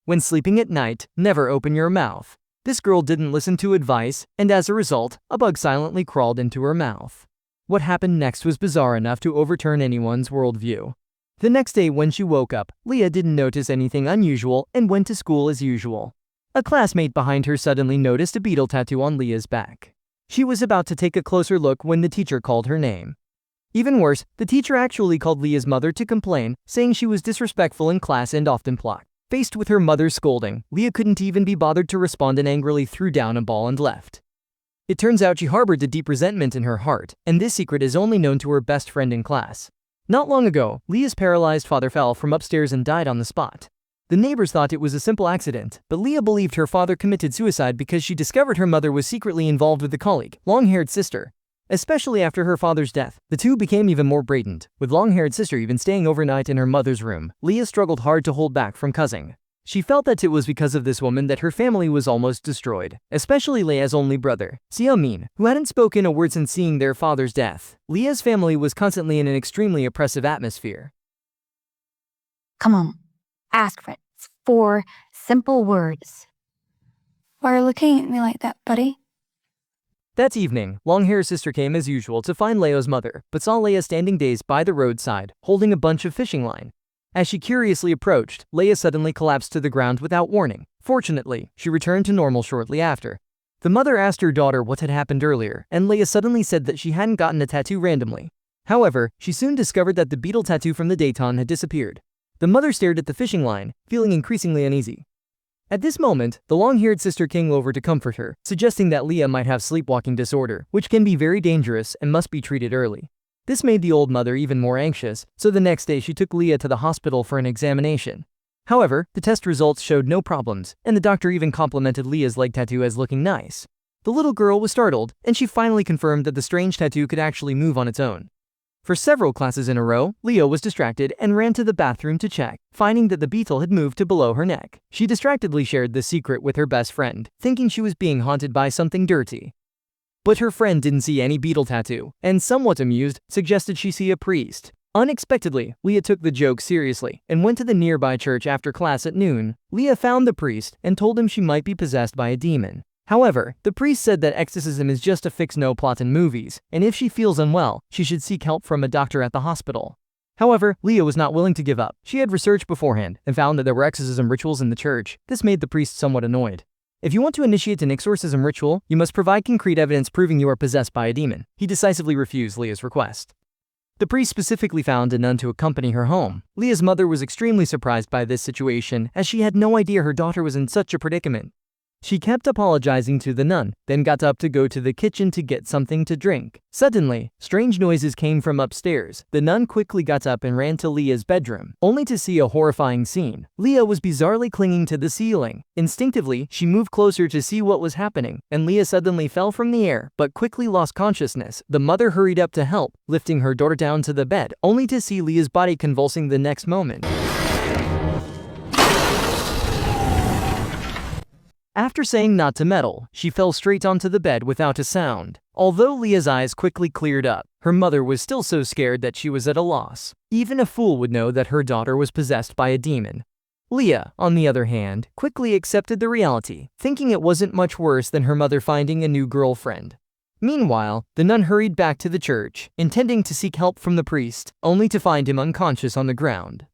When sleeping at night, never open your mouth. This girl didn't listen to advice, and as a result, a bug silently crawled into her mouth. What happened next was bizarre enough to overturn anyone's worldview. The next day when she woke up, Leah didn't notice anything unusual and went to school as usual. A classmate behind her suddenly noticed a beetle tattoo on Leah's back. She was about to take a closer look when the teacher called her name. Even worse, the teacher actually called Leah's mother to complain, saying she was disrespectful in class and often plucked. Faced with her mother's scolding, Leah couldn't even be bothered to respond and angrily threw down a ball and left. It turns out she harbored a deep resentment in her heart, and this secret is only known to her best friend in class. Not long ago, Leah's paralyzed father fell from upstairs and died on the spot. The neighbors thought it was a simple accident, but Leah believed her father committed suicide because she discovered her mother was secretly involved with the colleague, long-haired sister. Especially after her father's death, the two became even more blatant, with long-haired sister even staying overnight in her mother's room. Leah struggled hard to hold back from cussing. She felt that it was because of this woman that her family was almost destroyed, especially Leah's only brother, Xiaomin, who hadn't spoken a word since seeing their father's death. Leah's family was constantly in an extremely oppressive atmosphere. Come on, ask for it. It's 4 simple words. Why are you looking at me like that, buddy? That evening, long-haired sister came as usual to find Leah's mother, but saw Leah standing dazed by the roadside, holding a bunch of fishing line. As she curiously approached, Leah suddenly collapsed to the ground without warning. Fortunately, she returned to normal shortly after. The mother asked her daughter what had happened earlier, and Leah suddenly said that she hadn't gotten a tattoo randomly. However, she soon discovered that the beetle tattoo from the dayton had disappeared. The mother stared at the fishing line, feeling increasingly uneasy. At this moment, the long-haired sister came over to comfort her, suggesting that Leah might have sleepwalking disorder, which can be very dangerous and must be treated early. This made the old mother even more anxious, so the next day she took Leah to the hospital for an examination. However, the test results showed no problems, and the doctor even complimented Leah's leg tattoo as looking nice. The little girl was startled, and she finally confirmed that the strange tattoo could actually move on its own. For several classes in a row, Leah was distracted and ran to the bathroom to check, finding that the beetle had moved to below her neck. She distractedly shared the secret with her best friend, thinking she was being haunted by something dirty. But her friend didn't see any beetle tattoo, and somewhat amused, suggested she see a priest. Unexpectedly, Leah took the joke seriously and went to the nearby church after class at noon. Leah found the priest and told him she might be possessed by a demon. However, the priest said that exorcism is just a fixed no plot in movies, and if she feels unwell, she should seek help from a doctor at the hospital. However, Leah was not willing to give up. She had researched beforehand and found that there were exorcism rituals in the church. This made the priest somewhat annoyed. If you want to initiate an exorcism ritual, you must provide concrete evidence proving you are possessed by a demon. He decisively refused Leah's request. The priest specifically found a nun to accompany her home. Leah's mother was extremely surprised by this situation, as she had no idea her daughter was in such a predicament. She kept apologizing to the nun, then got up to go to the kitchen to get something to drink. Suddenly, strange noises came from upstairs. The nun quickly got up and ran to Leah's bedroom, only to see a horrifying scene. Leah was bizarrely clinging to the ceiling. Instinctively, she moved closer to see what was happening, and Leah suddenly fell from the air, but quickly lost consciousness. The mother hurried up to help, lifting her daughter down to the bed, only to see Leah's body convulsing the next moment. After saying not to meddle, she fell straight onto the bed without a sound. Although Leah's eyes quickly cleared up, her mother was still so scared that she was at a loss. Even a fool would know that her daughter was possessed by a demon. Leah, on the other hand, quickly accepted the reality, thinking it wasn't much worse than her mother finding a new girlfriend. Meanwhile, the nun hurried back to the church, intending to seek help from the priest, only to find him unconscious on the ground.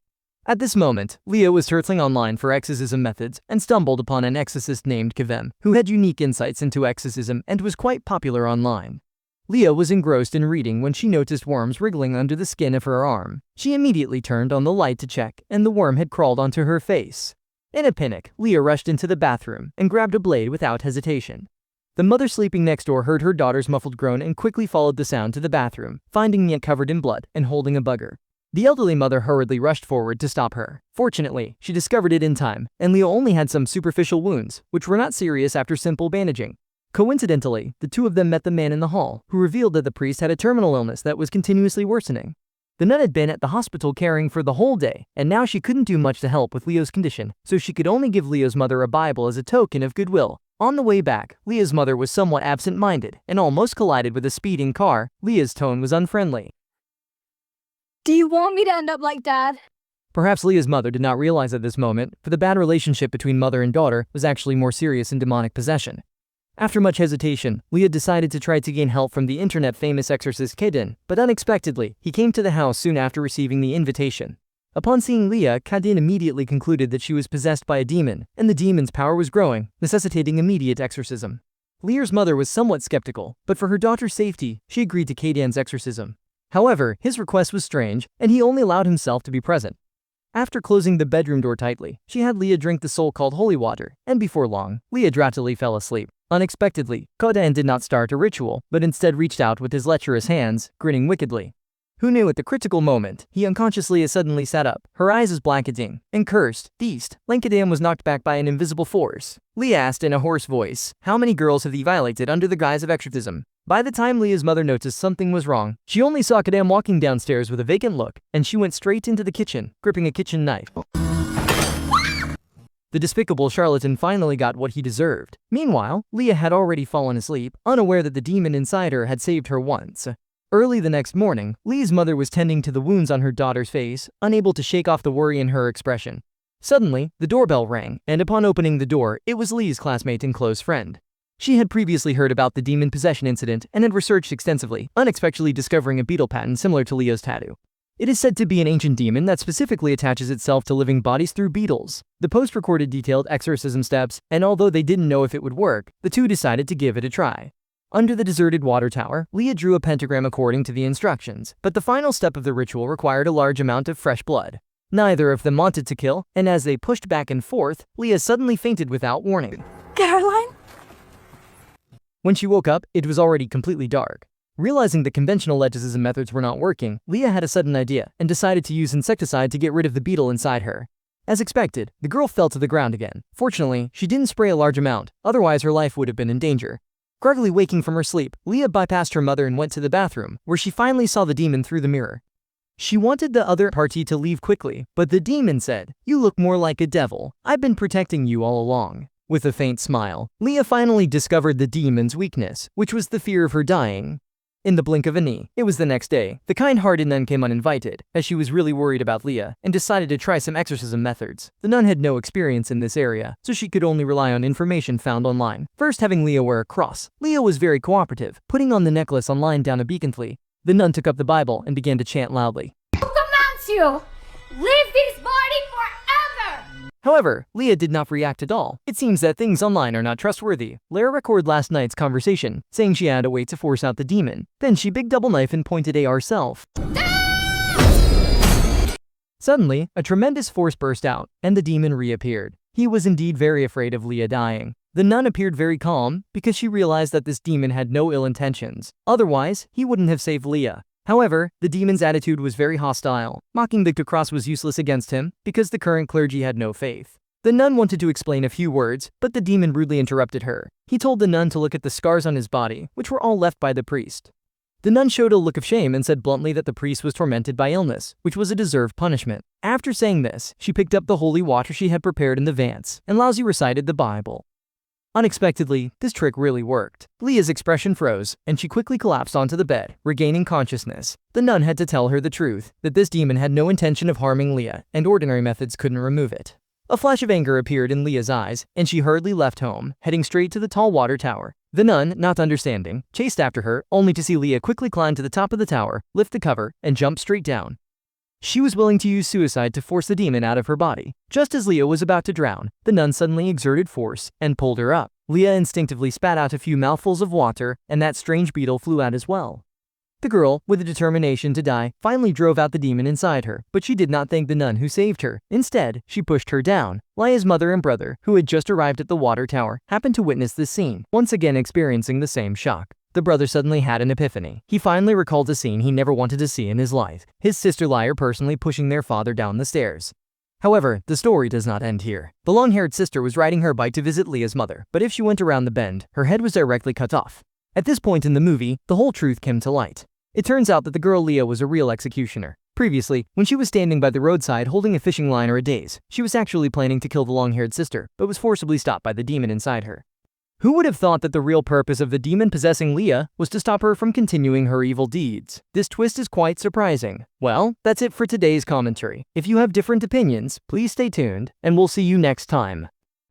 At this moment, Leah was searching online for exorcism methods and stumbled upon an exorcist named Kevem, who had unique insights into exorcism and was quite popular online. Leah was engrossed in reading when she noticed worms wriggling under the skin of her arm. She immediately turned on the light to check, and the worm had crawled onto her face. In a panic, Leah rushed into the bathroom and grabbed a blade without hesitation. The mother sleeping next door heard her daughter's muffled groan and quickly followed the sound to the bathroom, finding Leah covered in blood and holding a bugger. The elderly mother hurriedly rushed forward to stop her. Fortunately, she discovered it in time, and Leah only had some superficial wounds, which were not serious after simple bandaging. Coincidentally, the two of them met the man in the hall, who revealed that the priest had a terminal illness that was continuously worsening. The nun had been at the hospital caring for the whole day, and now she couldn't do much to help with Leo's condition, so she could only give Leo's mother a Bible as a token of goodwill. On the way back, Leah's mother was somewhat absent-minded and almost collided with a speeding car. Leah's tone was unfriendly. Do you want me to end up like Dad? Perhaps Leah's mother did not realize at this moment, for the bad relationship between mother and daughter was actually more serious in demonic possession. After much hesitation, Leah decided to try to gain help from the internet-famous exorcist Kadin, but unexpectedly, he came to the house soon after receiving the invitation. Upon seeing Leah, Kadin immediately concluded that she was possessed by a demon, and the demon's power was growing, necessitating immediate exorcism. Leah's mother was somewhat skeptical, but for her daughter's safety, she agreed to Kadin's exorcism. However, his request was strange, and he only allowed himself to be present. After closing the bedroom door tightly, she had Leah drink the so-called holy water, and before long, Leah dramatically fell asleep. Unexpectedly, Kadin did not start a ritual, but instead reached out with his lecherous hands, grinning wickedly. Who knew at the critical moment, he unconsciously suddenly sat up, her eyes as blackening, and cursed, "Beast." Kadin was knocked back by an invisible force. Leah asked in a hoarse voice, "How many girls have thee violated under the guise of exorcism?" By the time Leah's mother noticed something was wrong, she only saw Kadin walking downstairs with a vacant look, and she went straight into the kitchen, gripping a kitchen knife. The despicable charlatan finally got what he deserved. Meanwhile, Leah had already fallen asleep, unaware that the demon inside her had saved her once. Early the next morning, Leah's mother was tending to the wounds on her daughter's face, unable to shake off the worry in her expression. Suddenly, the doorbell rang, and upon opening the door, it was Leah's classmate and close friend. She had previously heard about the demon possession incident and had researched extensively, unexpectedly discovering a beetle pattern similar to Leah's tattoo. It is said to be an ancient demon that specifically attaches itself to living bodies through beetles. The post recorded detailed exorcism steps, and although they didn't know if it would work, the two decided to give it a try. Under the deserted water tower, Leah drew a pentagram according to the instructions, but the final step of the ritual required a large amount of fresh blood. Neither of them wanted to kill, and as they pushed back and forth, Leah suddenly fainted without warning. Caroline? When she woke up, it was already completely dark. Realizing the conventional exorcism methods were not working, Leah had a sudden idea and decided to use insecticide to get rid of the beetle inside her. As expected, the girl fell to the ground again. Fortunately, she didn't spray a large amount, otherwise her life would have been in danger. Groggily waking from her sleep, Leah bypassed her mother and went to the bathroom, where she finally saw the demon through the mirror. She wanted the other party to leave quickly, but the demon said, "You look more like a devil. I've been protecting you all along." With a faint smile, Leah finally discovered the demon's weakness, which was the fear of her dying. In the blink of an eye, it was the next day. The kind-hearted nun came uninvited, as she was really worried about Leah, and decided to try some exorcism methods. The nun had no experience in this area, so she could only rely on information found online. First, having Leah wear a cross. Leah was very cooperative, putting on the necklace online down obediently. The nun took up the Bible and began to chant loudly. Who commands you? Leave this body forever! However, Leah did not react at all. It seems that things online are not trustworthy. Leah recorded last night's conversation, saying she had a way to force out the demon. Then she big double knife and pointed at herself. Suddenly, a tremendous force burst out, and the demon reappeared. He was indeed very afraid of Leah dying. The nun appeared very calm, because she realized that this demon had no ill intentions. Otherwise, he wouldn't have saved Leah. However, the demon's attitude was very hostile, mocking that the cross was useless against him, because the current clergy had no faith. The nun wanted to explain a few words, but the demon rudely interrupted her. He told the nun to look at the scars on his body, which were all left by the priest. The nun showed a look of shame and said bluntly that the priest was tormented by illness, which was a deserved punishment. After saying this, she picked up the holy water she had prepared in the vase, and loudly recited the Bible. Unexpectedly, this trick really worked. Leah's expression froze, and she quickly collapsed onto the bed, regaining consciousness. The nun had to tell her the truth, that this demon had no intention of harming Leah, and ordinary methods couldn't remove it. A flash of anger appeared in Leah's eyes, and she hurriedly left home, heading straight to the tall water tower. The nun, not understanding, chased after her, only to see Leah quickly climb to the top of the tower, lift the cover, and jump straight down. She was willing to use suicide to force the demon out of her body. Just as Leah was about to drown, the nun suddenly exerted force and pulled her up. Leah instinctively spat out a few mouthfuls of water, and that strange beetle flew out as well. The girl, with a determination to die, finally drove out the demon inside her, but she did not thank the nun who saved her. Instead, she pushed her down. Leah's mother and brother, who had just arrived at the water tower, happened to witness this scene, once again experiencing the same shock. The brother suddenly had an epiphany. He finally recalled a scene he never wanted to see in his life, his sister Leah personally pushing their father down the stairs. However, the story does not end here. The long-haired sister was riding her bike to visit Leah's mother, but if she went around the bend, her head was directly cut off. At this point in the movie, the whole truth came to light. It turns out that the girl Leah was a real executioner. Previously, when she was standing by the roadside holding a fishing line or a daze, she was actually planning to kill the long-haired sister, but was forcibly stopped by the demon inside her. Who would have thought that the real purpose of the demon possessing Leah was to stop her from continuing her evil deeds? This twist is quite surprising. Well, that's it for today's commentary. If you have different opinions, please stay tuned, and we'll see you next time.